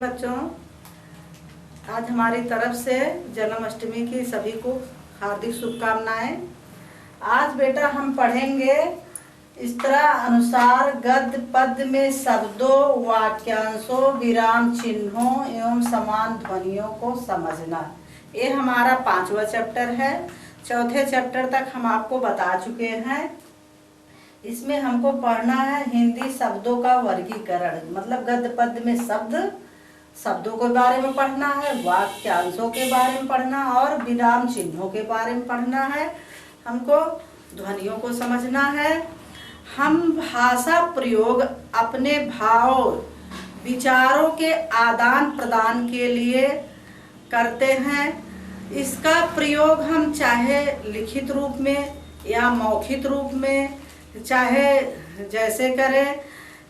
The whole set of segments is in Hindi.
बच्चों, आज हमारी तरफ से जन्माष्टमी की सभी को हार्दिक शुभकामनाएं। आज बेटा हम पढ़ेंगे इस तरह अनुसार गद्य पद्य में शब्दों, वाक्यांशों, विराम चिन्हों एवं समान ध्वनियों को समझना। ये हमारा 5वां चैप्टर है। चौथे चैप्टर तक हम आपको बता चुके हैं। इसमें हमको पढ़ना है हिंदी शब्दों का वर्गीकरण, मतलब गद्य पद्य में शब्दों के बारे में पढ़ना है, वाक्यांशों के बारे में पढ़ना और विराम चिन्हों के बारे में पढ़ना है। हमको ध्वनियों को समझना है। हम भाषा प्रयोग अपने भाव विचारों के आदान प्रदान के लिए करते हैं। इसका प्रयोग हम चाहे लिखित रूप में या मौखिक रूप में चाहे जैसे करें,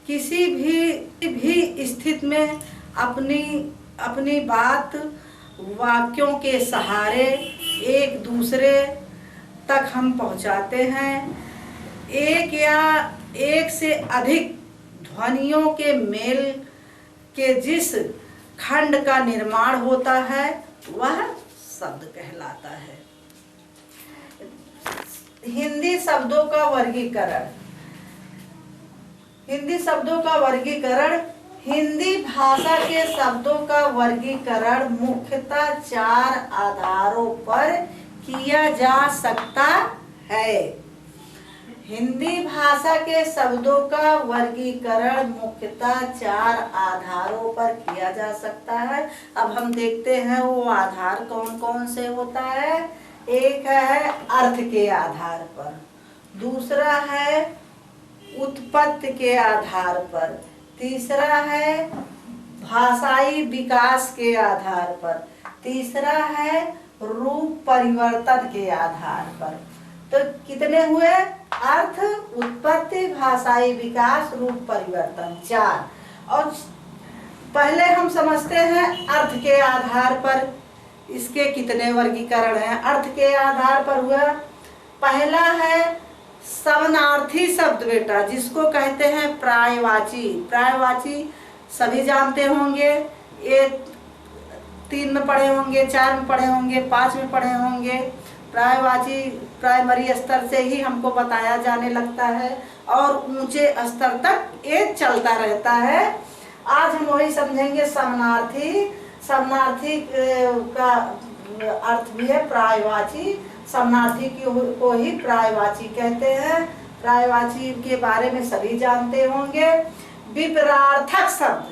किसी भी स्थिति में अपनी बात वाक्यों के सहारे एक दूसरे तक हम पहुंचाते हैं। एक या एक से अधिक ध्वनियों के मेल के जिस खंड का निर्माण होता है वह शब्द कहलाता है। हिंदी शब्दों का वर्गीकरण। हिंदी भाषा के शब्दों का वर्गीकरण मुख्यतः 4 आधारों पर किया जा सकता है। हिंदी भाषा के शब्दों का वर्गीकरण मुख्यतः 4 आधारों पर किया जा सकता है। अब हम देखते हैं वो आधार कौन कौन से होता है। एक है अर्थ के आधार पर, दूसरा है उत्पत्ति के आधार पर, तीसरा है भाषाई विकास के आधार पर, तीसरा है रूप परिवर्तन के आधार पर। तो कितने हुए? अर्थ, उत्पत्ति, भाषाई विकास, रूप परिवर्तन, 4। और पहले हम समझते हैं अर्थ के आधार पर इसके कितने वर्गीकरण हैं। अर्थ के आधार पर हुआ, पहला है समानार्थी शब्द बेटा, जिसको कहते हैं पर्यायवाची। पर्यायवाची सभी जानते होंगे, ये 3 में पढ़े होंगे, 4 में पढ़े होंगे, 5 में पढ़े होंगे। पर्यायवाची प्राइमरी स्तर से ही हमको बताया जाने लगता है और ऊंचे स्तर तक ये चलता रहता है। आज हम वही समझेंगे समानार्थी। समानार्थी का अर्थ भी है पर्यायवाची। समानार्थी को ही पर्यायवाची कहते हैं। पर्यायवाची के बारे में सभी जानते होंगे। विपरार्थक शब्द,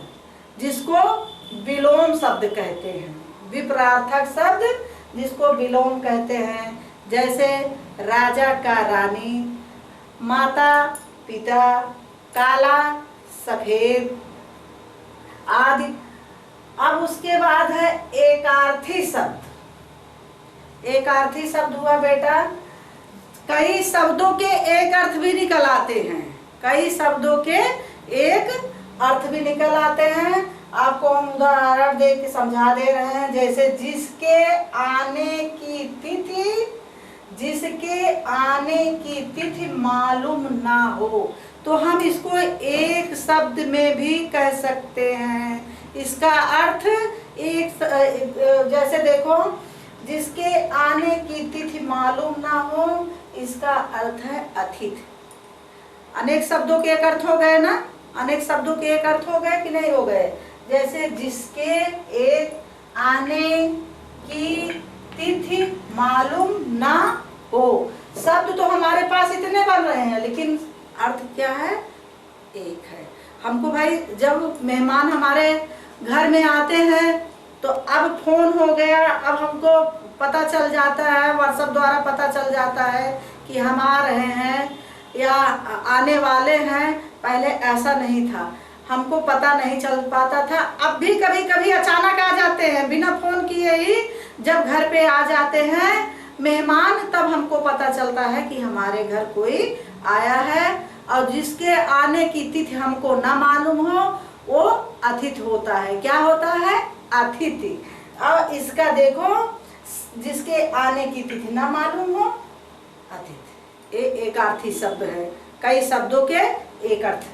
जिसको विलोम शब्द कहते हैं। विपरार्थक शब्द जिसको विलोम कहते हैं, जैसे राजा का रानी, माता पिता, काला सफेद आदि। अब उसके बाद है एकार्थी शब्द। एकार्थी शब्द हुआ बेटा, कई शब्दों के एक अर्थ भी निकल आते हैं। कई शब्दों के एक अर्थ भी निकल आते हैं। आपको हम उदाहरण दे के समझा दे रहे हैं। जैसे जिसके आने की तिथि मालूम ना हो, तो हम इसको एक शब्द में भी कह सकते हैं। इसका अर्थ एक, जैसे देखो, जिसके आने की तिथि मालूम ना हो, इसका अर्थ है अतिथि। अनेक शब्दों के एक अर्थ हो गए ना? अनेक शब्दों के एक अर्थ हो गए कि नहीं हो गए? जैसे जिसके एक आने की तिथि मालूम ना हो। शब्द तो हमारे पास इतने बन रहे हैं, लेकिन अर्थ क्या है? एक है। हमको भाई जब मेहमान हमारे घर में आते हैं तो अब फोन हो गया, अब हमको पता चल जाता है, व्हाट्सएप द्वारा पता चल जाता है कि हम आ रहे हैं या आने वाले हैं। पहले ऐसा नहीं था, हमको पता नहीं चल पाता था। अब भी कभी कभी अचानक आ जाते हैं, बिना फोन किए ही जब घर पे आ जाते हैं मेहमान, तब हमको पता चलता है कि हमारे घर कोई आया है। और जिसके आने की तिथि हमको ना मालूम हो, वो अतिथि होता है। क्या होता है? अतिथि। और इसका देखो, जिसके आने की तिथि ना मालूम हो, अतिथि। ये एकार्थी शब्द है। कई शब्दों के एक अर्थ।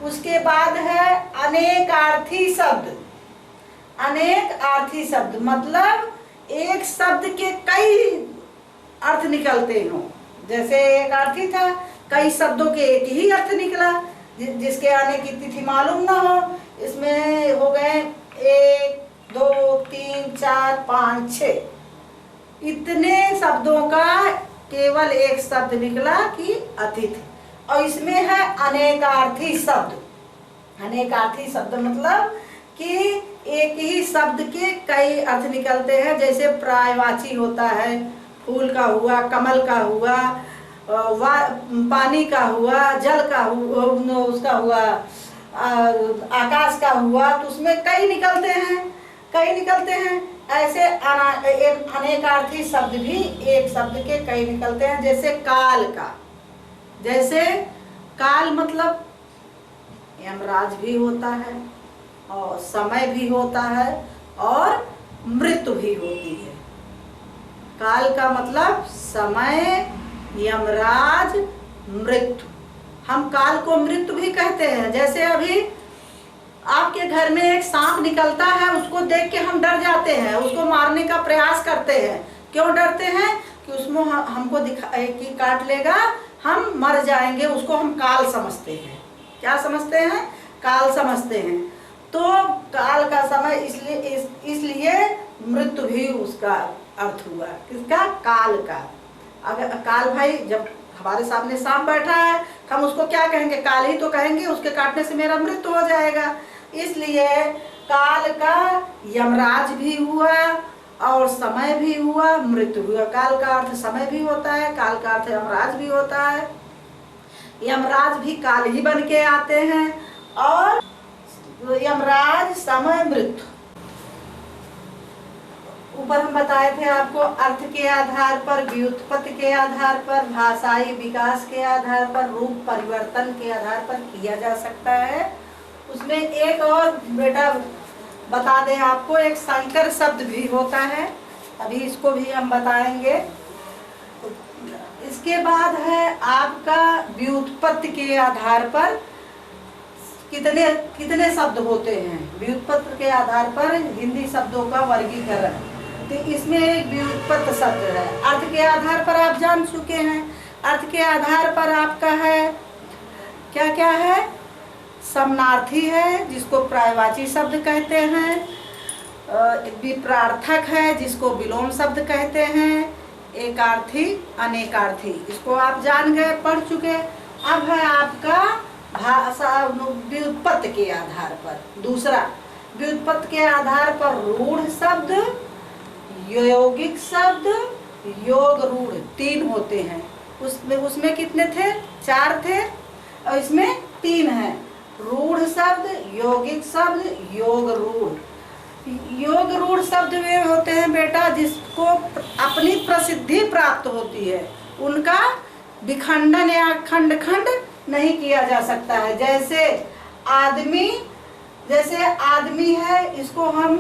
उसके बाद है अनेकार्थी शब्द। अनेक अर्थी शब्द मतलब एक शब्द के कई अर्थ निकलते हो। जैसे एक अर्थी था, कई शब्दों के एक ही अर्थ निकला, जिसके आने की तिथि मालूम ना हो। इसमें हो गए 1 2 3 4 5 6, इतने शब्दों का केवल एक शब्द निकला कि अतिथि। और इसमें है अनेकार्थी शब्द। अनेकार्थी शब्द मतलब कि एक ही शब्द के कई अर्थ निकलते हैं। जैसे पर्यायवाची होता है, फूल का हुआ, कमल का हुआ, पानी का हुआ, जल का हुआ, उसका हुआ, आकाश का हुआ, तो उसमें कई निकलते हैं, कई निकलते हैं। ऐसे अनेकार्थी शब्द भी एक शब्द के कई निकलते हैं। जैसे काल का, जैसे काल मतलब यमराज भी होता है और समय भी होता है और मृत्यु भी होती है। काल का मतलब समय, यमराज, मृत्यु। हम काल को मृत्यु भी कहते हैं। जैसे अभी आपके घर में एक सांप निकलता है, उसको देख के हम डर जाते हैं, उसको मारने का प्रयास करते हैं। क्यों डरते हैं? कि उसमें हमको कि काट लेगा, हम मर जाएंगे। उसको हम काल समझते हैं। क्या समझते हैं? काल समझते हैं। तो काल का समय इसलिए मृत्यु भी उसका अर्थ हुआ। किसका? काल का। अगर काल भाई जब हमारे सामने सांप बैठा है, हम उसको क्या कहेंगे? काल ही तो कहेंगे, उसके काटने से मेरा मृत्यु हो जाएगा। इसलिए काल का यमराज भी हुआ और समय भी हुआ, मृत्यु हुआ। काल का अर्थ समय भी होता है, काल का अर्थ यमराज भी होता है। यमराज भी काल ही बन के आते हैं और यमराज, समय, मृत्यु। ऊपर हम बताए थे आपको, अर्थ के आधार पर, व्युत्पत्ति के आधार पर, भाषाई विकास के आधार पर, रूप परिवर्तन के आधार पर किया जा सकता है। उसमें एक और बेटा बता दें आपको, एक संकर शब्द भी होता है, अभी इसको भी हम बताएंगे। इसके बाद है आपका व्युत्पत्ति के आधार पर कितने शब्द होते हैं। व्युत्पत्ति के आधार पर हिंदी शब्दों का वर्गीकरण, तो इसमें एक व्युत्पत्ति शब्द है। अर्थ के आधार पर आप जान चुके हैं। अर्थ के आधार पर आपका है क्या क्या है? समानार्थी है, जिसको पर्यायवाची शब्द कहते हैं। विपरार्थक है, जिसको विलोम शब्द कहते हैं। एकार्थी, अनेकार्थी, इसको आप जान गए, पढ़ चुके। अब है आपका भाषा व्युत्पत्ति के आधार पर। दूसरा, व्युत्पत्ति के आधार पर रूढ़ शब्द, यौगिक शब्द, योग रूढ़, 3 होते हैं। उसमें कितने थे? 4 थे और इसमें 3 है। रूढ़ शब्द, यौगिक शब्द, योग रूढ़। योग रूढ़ शब्द वे होते हैं बेटा जिसको अपनी प्रसिद्धि प्राप्त होती है, उनका विखंडन या खंड खंड नहीं किया जा सकता है। जैसे आदमी है, इसको हम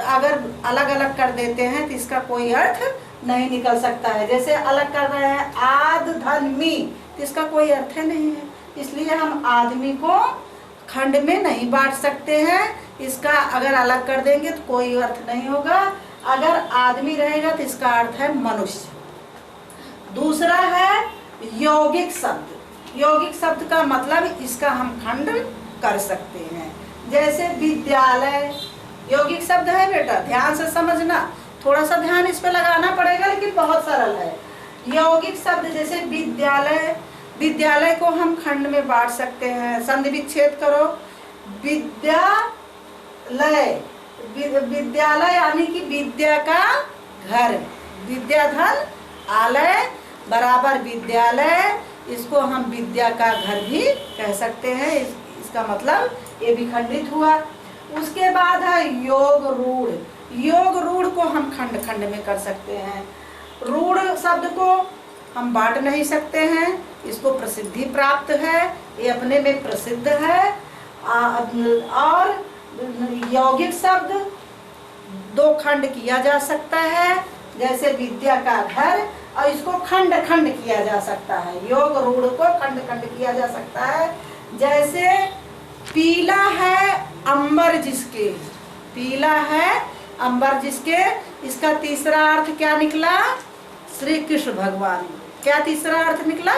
अगर अलग अलग कर देते हैं तो इसका कोई अर्थ नहीं निकल सकता है। जैसे अलग कर रहे हैं आदमी, तो इसका कोई अर्थ नहीं है। इसलिए हम आदमी को खंड में नहीं बांट सकते हैं। इसका अगर अलग कर देंगे तो कोई अर्थ नहीं होगा। अगर आदमी रहेगा तो इसका अर्थ है मनुष्य। दूसरा है यौगिक शब्द। यौगिक शब्द का मतलब इसका हम खंड कर सकते हैं। जैसे विद्यालय, यौगिक शब्द है बेटा, ध्यान से समझना, थोड़ा सा ध्यान इस पे लगाना पड़ेगा, लेकिन बहुत सरल है। यौगिक शब्द जैसे विद्यालय, विद्यालय को हम खंड में बांट सकते हैं। संधि विच्छेद करो, विद्यालय, विद्यालय यानी कि विद्या का घर, विद्याधन आलय बराबर विद्यालय, इसको हम विद्या का घर भी कह सकते हैं। इसका मतलब ये भी खंडित हुआ। उसके बाद है योग रूढ़। योग रूढ़ को हम खंड खंड में कर सकते हैं। रूढ़ शब्द को हम बांट नहीं सकते हैं, इसको प्रसिद्धि प्राप्त है, ये अपने में प्रसिद्ध है। और यौगिक शब्द 2 खंड किया जा सकता है, जैसे विद्या का घर, और इसको खंड खंड किया जा सकता है। योग रूढ़ को खंड खंड किया जा सकता है। जैसे पीला है अंबर जिसके, पीला है अंबर जिसके, इसका तीसरा अर्थ क्या निकला? श्री कृष्ण भगवान। क्या तीसरा अर्थ निकला?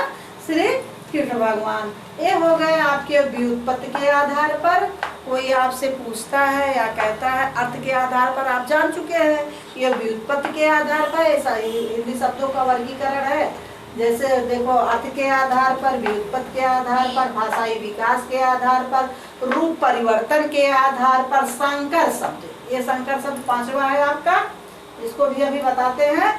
श्री कृष्ण भगवान। ये हो गए आपके व्युत्पत्ति के आधार पर। कोई आपसे पूछता है या कहता है अर्थ के आधार पर, आप जान चुके हैं। ये व्युत्पत्ति के आधार पर ऐसा हिंदी शब्दों का वर्गीकरण है। जैसे देखो, अर्थ के आधार पर, व्युत्पत्ति के आधार पर, भाषाई विकास के आधार पर, रूप परिवर्तन के आधार पर, संकर शब्द। ये संकर शब्द पांचवा है आपका, इसको भी अभी बताते हैं।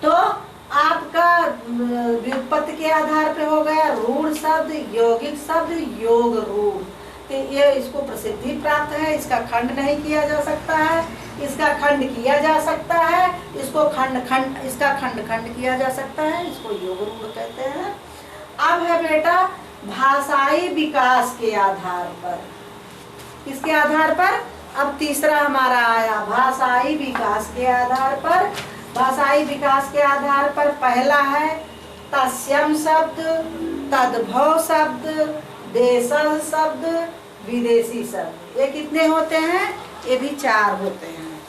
तो आपका व्युत्पत्ति के आधार पे हो गया रूढ़ शब्द, यौगिक शब्द, योग रूढ़। तो ये इसको प्रसिद्धि प्राप्त है, इसका खंड नहीं किया जा सकता है, इसका खंड किया जा सकता है, इसको इसका खंड किया जा सकता है, इसको योग रूढ़ कहते हैं। अब है बेटा भाषाई विकास के आधार पर। किसके आधार पर? अब तीसरा हमारा आया भाषाई विकास के आधार पर। भाषाई विकास के आधार पर पहला है तस्यम शब्द, तद्भव शब्द, देशज शब्द, विदेशी शब्द। ये कितने होते हैं? ये भी 4 होते हैं।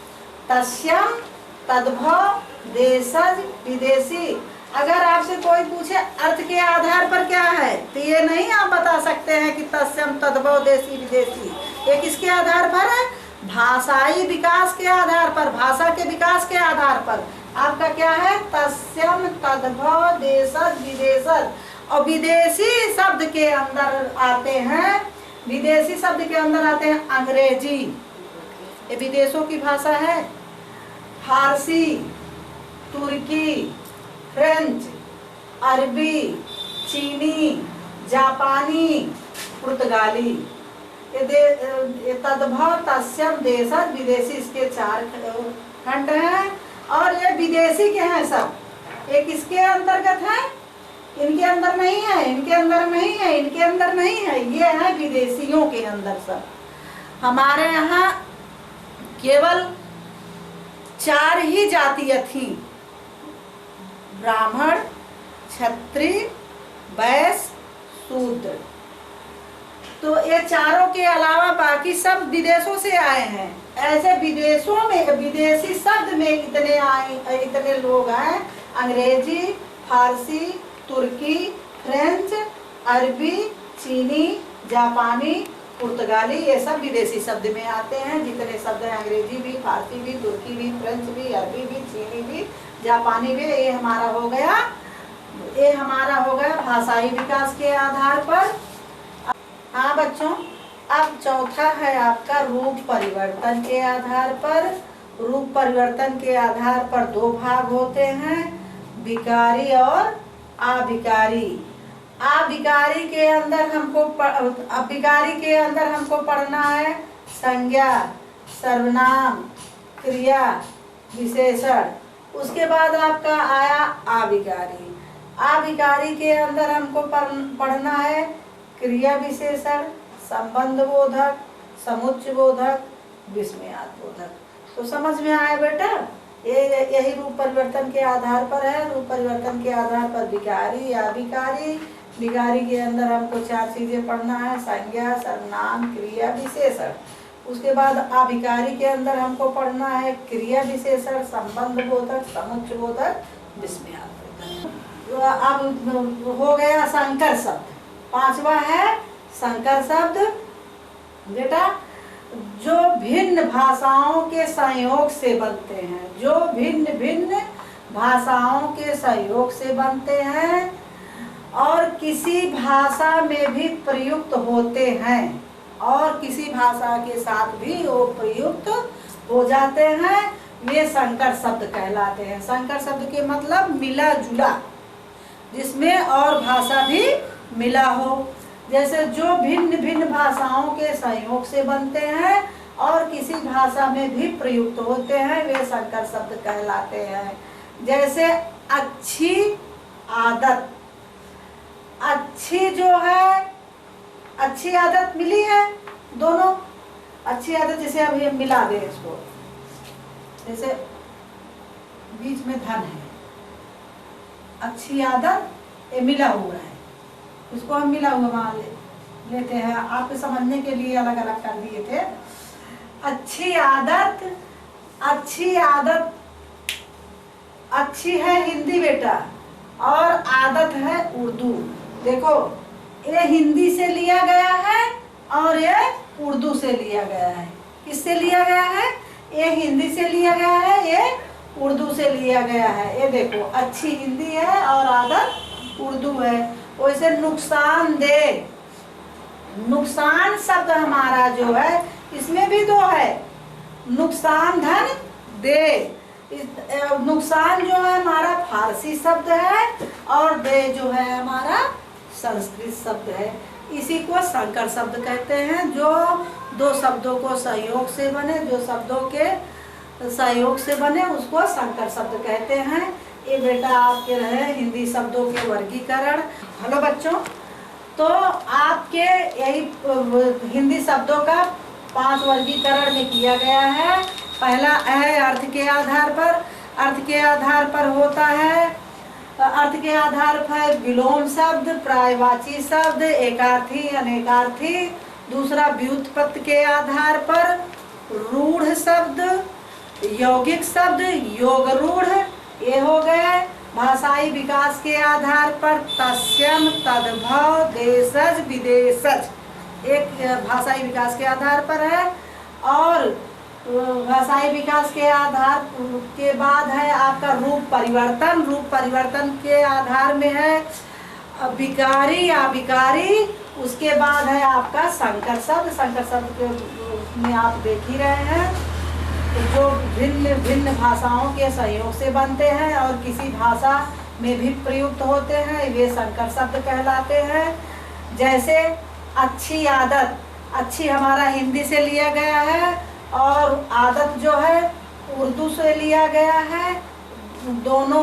तस्यम, तद्भव, देशज, विदेशी। अगर आपसे कोई पूछे अर्थ के आधार पर क्या है, तो ये नहीं आप बता सकते हैं कि तस्यम, तद्भव, देशी, विदेशी। ये किसके आधार पर है? भाषाई विकास के आधार पर, भाषा के विकास के आधार पर। आपका क्या है? तस्यम, तद्भव, देशज, विदेशज। और विदेशी शब्द के अंदर आते हैं, विदेशी शब्द के अंदर आते हैं अंग्रेजी, ये विदेशों की भाषा है। फारसी, तुर्की, फ्रेंच, अरबी, चीनी, जापानी, पुर्तगाली। ये तद्भव, तस्यम, देशज, विदेशी, इसके 4 खंड हैं। और ये विदेशी के हैं सब। ये किसके अंतर्गत है? इनके अंदर नहीं है, इनके अंदर नहीं है, इनके अंदर नहीं है, ये है विदेशियों के अंदर सब। हमारे यहाँ केवल 4 ही जातियां थी, ब्राह्मण, क्षत्रिय, वैश्य, शूद्र। तो ये चारों के अलावा बाकी सब विदेशों से आए हैं। ऐसे विदेशों में, विदेशी शब्द में इतने लोग हैं। अंग्रेजी, फारसी, तुर्की, फ्रेंच, अरबी, चीनी, जापानी, पुर्तगाली, ये सब विदेशी शब्द में आते हैं। जितने शब्द हैं, अंग्रेजी भी, फारसी भी, तुर्की भी, फ्रेंच भी, अरबी भी, चीनी भी, जापानी भी, ये हमारा हो गया भाषाई विकास के आधार पर। हाँ बच्चों, अब चौथा है आपका रूप परिवर्तन के आधार पर। रूप परिवर्तन के आधार पर 2 भाग होते हैं, विकारी और अविकारी। अविकारी के अंदर हमको पढ़ना है संज्ञा, सर्वनाम, क्रिया, विशेषण। उसके बाद आपका आया अविकारी। अविकारी के अंदर हमको पढ़ना है क्रिया विशेषण, संबंध बोधक, समुच्चय बोधक, विस्मयार्थ बोधक। तो समझ में आया बेटा? यही रूप परिवर्तन के आधार पर है। रूप परिवर्तन के आधार पर विकारी या विकारी। विकारी के अंदर हमको 4 चीजें पढ़ना है, संज्ञा, सर्वनाम, क्रिया, विशेषण। उसके बाद अविकारी के अंदर हमको पढ़ना है क्रिया विशेषण, संबंध बोधक, समुच्चय बोधक, विस्मयार्थ बोधक। अब हो गया संकर शब्द। 5वां है संकर शब्द। बेटा, जो भिन्न भाषाओं के संयोग से बनते हैं, जो भिन्न भिन्न भाषाओं के संयोग से बनते हैं और किसी भाषा में भी प्रयुक्त होते हैं और किसी भाषा के साथ भी वो प्रयुक्त हो जाते हैं, वे संकर शब्द कहलाते हैं। संकर शब्द के मतलब मिला जुला, जिसमें और भाषा भी मिला हो। जैसे जो भिन्न भिन्न भाषाओं के संयोग से बनते हैं और किसी भाषा में भी प्रयुक्त होते हैं, वे संकर शब्द कहलाते हैं। जैसे अच्छी आदत, अच्छी जो है, अच्छी आदत मिली है, दोनों अच्छी आदत। जैसे अभी हम मिला दे इसको, जैसे बीच में धन है, अच्छी आदत, ये मिला हुआ है, इसको हम मिला हुआ मान लेते हैं। आपके समझने के लिए अलग अलग कर दिए थे। अच्छी आदत, अच्छी आदत, अच्छी है हिंदी बेटा, और आदत है उर्दू। देखो ये हिंदी से लिया गया है और ये उर्दू से लिया गया है। किससे लिया गया है? ये हिंदी से लिया गया है, ये उर्दू से लिया गया है। ये देखो अच्छी हिंदी है और आदत उर्दू है। वैसे नुकसानदेह, नुकसान शब्द हमारा जो है इसमें भी दो है, नुकसान धन दे। नुकसान जो है हमारा फारसी शब्द है और दे जो है हमारा संस्कृत शब्द है। इसी को संकर शब्द कहते हैं, जो दो शब्दों को सहयोग से बने, जो शब्दों के सहयोग से बने उसको संकर शब्द कहते हैं। ये बेटा आपके रहे हिंदी शब्दों के वर्गीकरण। हेलो बच्चों, तो आपके यही हिंदी शब्दों का 5 वर्गीकरण में किया गया है। पहला है अर्थ के आधार पर। अर्थ के आधार पर होता है, अर्थ के आधार पर विलोम शब्द, प्रायवाची शब्द, एकार्थी, अनेकार्थी। दूसरा व्युत्पत्ति के आधार पर रूढ़ शब्द, यौगिक शब्द, योग रूढ़, ये हो गए। भाषाई विकास के आधार पर तस्यम, तद्भव, देशज, विदेशज, एक भाषाई विकास के आधार पर है। और भाषाई विकास के आधार के बाद है आपका रूप परिवर्तन। रूप परिवर्तन के आधार में है विकारी या विकारी। उसके बाद है आपका संकर शब्द। संकर शब्द के में आप देख ही रहे हैं, जो भिन्न भिन्न भाषाओं के सहयोग से बनते हैं और किसी भाषा में भी प्रयुक्त होते हैं, वे संकर शब्द कहलाते हैं। जैसे अच्छी आदत, अच्छी हमारा हिंदी से लिया गया है और आदत जो है उर्दू से लिया गया है। दोनों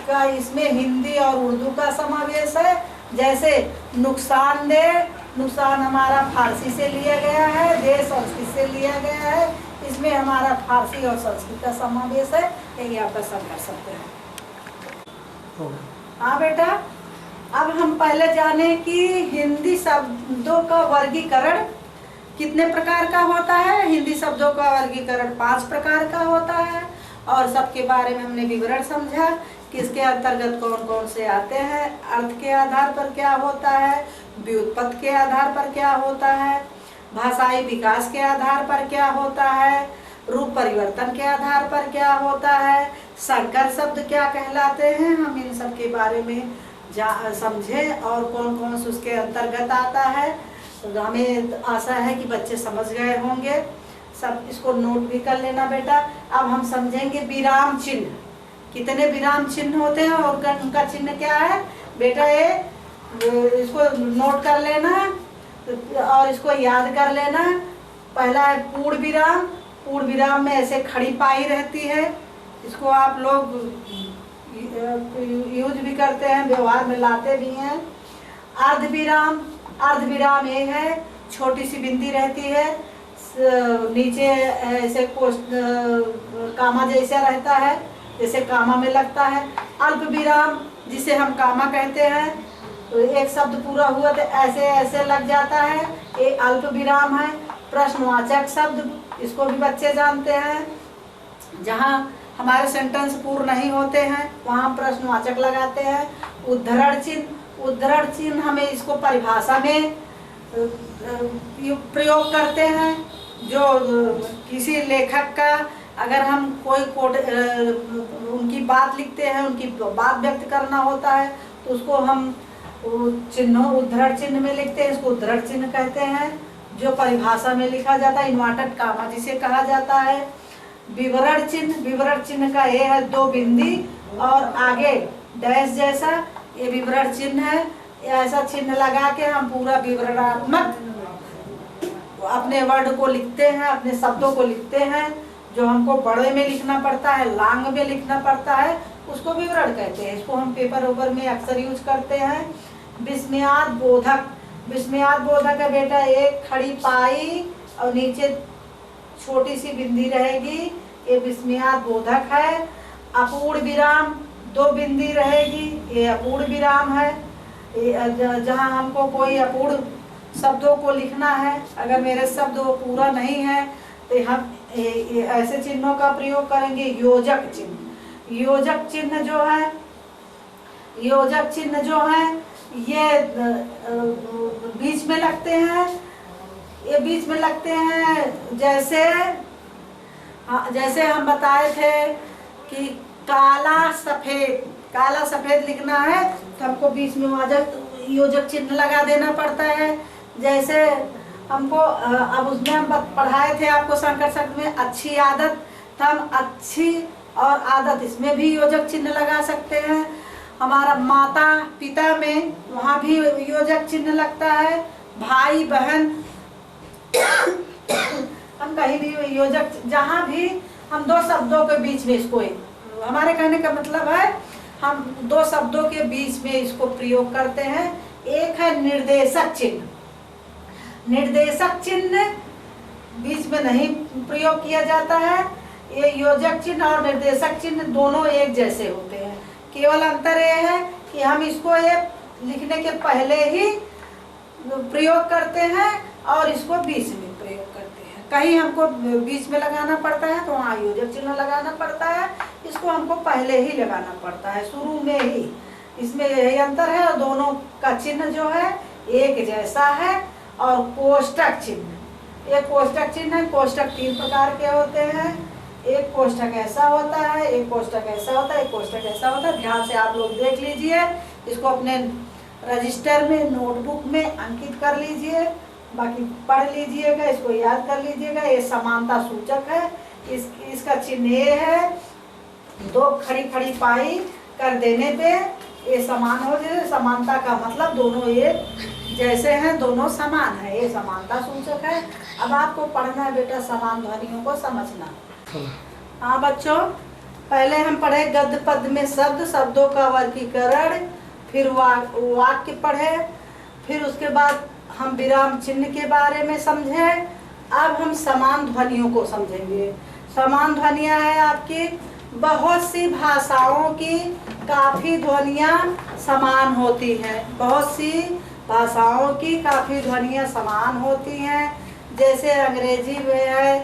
का इसमें हिंदी और उर्दू का समावेश है। जैसे नुकसानदेह, नुकसान हमारा फारसी से लिया गया है, देश संस्कृत से लिया गया है, इसमें हमारा फारसी और संस्कृत का समावेश है। यही आपका संकर शब्द है। हाँ बेटा, अब हम पहले जाने कि हिंदी शब्दों का वर्गीकरण कितने प्रकार का होता है। हिंदी शब्दों का वर्गीकरण 5 प्रकार का होता है और सबके बारे में हमने विवरण समझा कि इसके अंतर्गत कौन कौन से आते हैं। अर्थ के आधार पर क्या होता है, व्युत्पत्ति के आधार पर क्या होता है, भाषाई विकास के आधार पर क्या होता है, रूप परिवर्तन के आधार पर क्या होता है, संकर शब्द क्या कहलाते हैं। हम इन सब के बारे में समझे और कौन कौन से उसके अंतर्गत आता है। तो हमें आशा है कि बच्चे समझ गए होंगे। सब इसको नोट भी कर लेना बेटा। अब हम समझेंगे विराम चिन्ह। कितने विराम चिन्ह होते हैं और उनका चिन्ह क्या है बेटा, ये इसको नोट कर लेना और इसको याद कर लेना। पहला है पूर्ण विराम। पूर्ण विराम में ऐसे खड़ी पाई रहती है, इसको आप लोग यूज भी करते हैं, व्यवहार में लाते भी हैं। अर्ध विराम, अर्ध विराम ये है, छोटी सी बिंदी रहती है, नीचे ऐसे कामा जैसा रहता है, जैसे कामा में लगता है। अल्प विराम जिसे हम कामा कहते हैं, तो एक शब्द पूरा हुआ तो ऐसे ऐसे लग जाता है, ये अल्प विराम है। प्रश्नवाचक शब्द, इसको भी बच्चे जानते हैं। जहाँ हमारे सेंटेंस पूर्ण नहीं होते हैं वहाँ प्रश्नवाचक लगाते हैं। उद्धरण चिन्ह, उद्धरण चिन्ह हमें इसको परिभाषा में प्रयोग करते हैं। जो किसी लेखक का अगर हम कोई कोट उनकी बात लिखते हैं, उनकी बात व्यक्त करना होता है, तो उसको हम चिन्हों उद्धरण चिन्ह में लिखते हैं, इसको उद्धरण चिन्ह कहते हैं। जो परिभाषा में लिखा जाता है, इन्वर्टेड कामा जिसे कहा जाता है। विवरण चिन्ह, विवरण चिन्ह का ये है 2 बिंदी और आगे डैश जैसा, ये विवरण चिन्ह है। ऐसा चिन्ह लगा के हम पूरा विवरणात्मक अपने वर्ड को लिखते हैं, अपने शब्दों को लिखते हैं। जो हमको बड़े में लिखना पड़ता है, लांग में लिखना पड़ता है, उसको विवरण कहते हैं। इसको हम पेपर ओपर में अक्सर यूज करते हैं। विस्मयाद बोधक, विस्मयाद बोधक है बेटा, एक खड़ी पाई और नीचे छोटी सी बिंदी रहेगी, ये विस्मयाद बोधक है। अपूर्ण विराम, 2 बिंदी रहेगी, ये अपूर्ण विराम है। जहाँ हमको कोई अपूर्ण शब्दों को लिखना है, अगर मेरे शब्द वो पूरा नहीं है तो तो हम ऐसे चिन्हों का प्रयोग करेंगे। योजक चिन्ह, योजक चिन्ह जो है, योजक चिन्ह जो है ये बीच में लगते हैं, ये बीच में लगते हैं। जैसे जैसे हम बताए थे कि काला सफेद, काला सफेद लिखना है तो हमको बीच में योजक चिन्ह लगा देना पड़ता है। जैसे हमको अब उसमें हम पढ़ाए थे आपको संकर शब्द में अच्छी आदत, तो हम अच्छी और आदत इसमें भी योजक चिन्ह लगा सकते हैं। हमारा माता पिता में वहाँ भी योजक चिन्ह लगता है। भाई बहन हम कहीं भी योजक, जहाँ भी हम दो शब्दों के बीच में इसको, हमारे कहने का मतलब है हम दो शब्दों के बीच में इसको प्रयोग करते हैं। एक है निर्देशक चिन्ह, निर्देशक चिन्ह बीच में नहीं प्रयोग किया जाता है। ये योजक चिन्ह और निर्देशक चिन्ह दोनों एक जैसे होते हैं, केवल अंतर यह है कि हम इसको ये लिखने के पहले ही प्रयोग करते हैं और इसको बीच में प्रयोग करते हैं। कहीं हमको बीच में लगाना पड़ता है तो वहाँ योजक चिन्ह लगाना पड़ता है, इसको हमको पहले ही लगाना पड़ता है, शुरू में ही। इसमें यही अंतर है और दोनों का चिन्ह जो है एक जैसा है। और कोष्टक चिन्ह, एक कोष्टक चिन्ह है। कोष्टक 3 प्रकार के होते हैं, एक कोष्टक ऐसा होता है, एक कोष्टक ऐसा होता है, एक कोष्टक ऐसा होता है। ध्यान से आप लोग देख लीजिए, इसको अपने रजिस्टर में, नोटबुक में अंकित कर लीजिए, बाकी पढ़ लीजिएगा, इसको याद कर लीजिएगा। ये समानता सूचक है। इसका चिन्ह ये है, 2 खड़ी खड़ी पाई कर देने पे ये समान हो जाए। समानता का मतलब दोनों एक जैसे हैं, दोनों समान है, ये समानता सूचक है। अब आपको पढ़ना है बेटा समान ध्वनियों को समझना। हाँ बच्चों, पहले हम पढ़े गद्य पद में शब्द, शब्दों का वर्गीकरण, फिर वाक्य पढ़े, फिर उसके बाद हम विराम चिन्ह के बारे में समझे। अब हम समान ध्वनियों को समझेंगे। समान ध्वनियाँ है आपकी, बहुत सी भाषाओं की काफ़ी ध्वनियाँ समान होती हैं। बहुत सी भाषाओं की काफ़ी ध्वनियाँ समान होती हैं। जैसे अंग्रेजी में है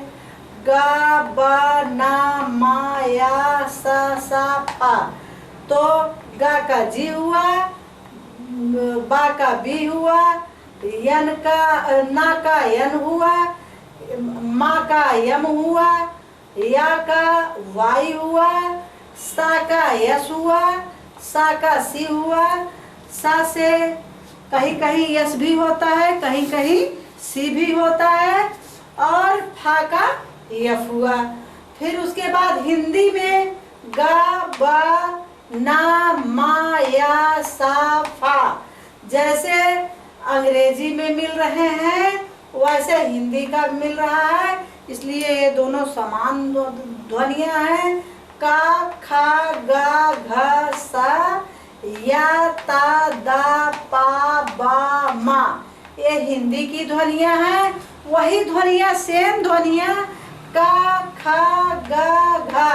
गा, बा, ना, मा, या, सा, पा, तो गा का जी हुआ, बा का बी हुआ, यन का ना का यन हुआ, मा का यम हुआ, या का वाई हुआ, सा का यश हुआ, सा का सी हुआ। सा से कहीं कहीं यश भी होता है, कहीं कहीं सी भी होता है, और फा का यफ हुआ। फिर उसके बाद हिंदी में गा, बा, ना, मा, या, सा, फा जैसे अंग्रेजी में मिल रहे हैं वैसे हिंदी का मिल रहा है, इसलिए ये दोनों समान ध्वनियाँ हैं। का, खा, गा, घ, सा, या, ता, दा, पा, बा, मा, ये हिंदी की ध्वनियाँ हैं। वही ध्वनियाँ, सेम ध्वनियाँ का, खा, गा, घा,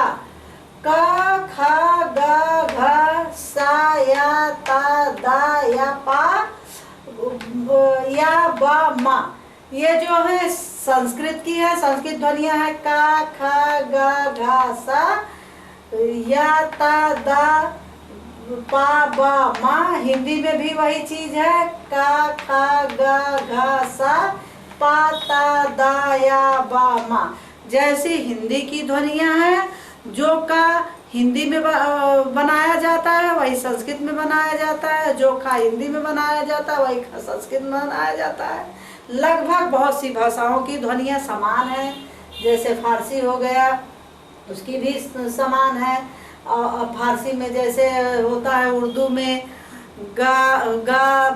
का, खा, गा, घ, सा, या, ता, दा, या, पा, या, बा, मा, ये जो है संस्कृत की है, संस्कृत ध्वनियाँ है। का, खा, गा, घा, सा, या, ता, दा, पा, बा, मा। हिंदी में भी वही चीज है, का, खा, गा, घा, सा, पा, ता, दा, या, बा, मा। जैसी हिंदी की ध्वनियाँ हैं, जो का हिंदी में बनाया जाता है वही संस्कृत में बनाया जाता है, जो खा हिंदी में बनाया जाता है वही खा संस्कृत में बनाया जाता है। लगभग बहुत सी भाषाओं की ध्वनियाँ समान हैं। जैसे फारसी हो गया, उसकी भी समान है। और फारसी में जैसे होता है उर्दू में गा, गा,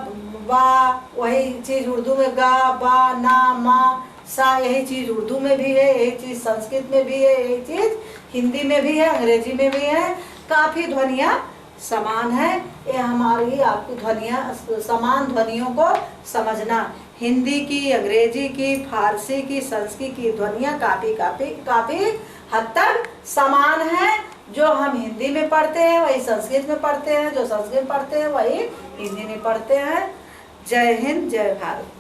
बा, वही चीज़ उर्दू में गा, बा, ना, मा, सा, यही चीज़ उर्दू में भी है, यही चीज़ संस्कृत में भी है, यही चीज़ हिंदी में भी है, अंग्रेजी में भी है। काफ़ी ध्वनियाँ समान है। ये हमारी आपकी ध्वनियाँ, समान ध्वनियों को समझना। हिंदी की, अंग्रेजी की, फारसी की, संस्कृत की ध्वनियाँ काफ़ी हद तक समान है। जो हम हिंदी में पढ़ते हैं वही संस्कृत में पढ़ते हैं, जो संस्कृत पढ़ते हैं वही हिंदी में पढ़ते हैं। जय हिंद, जय भारत।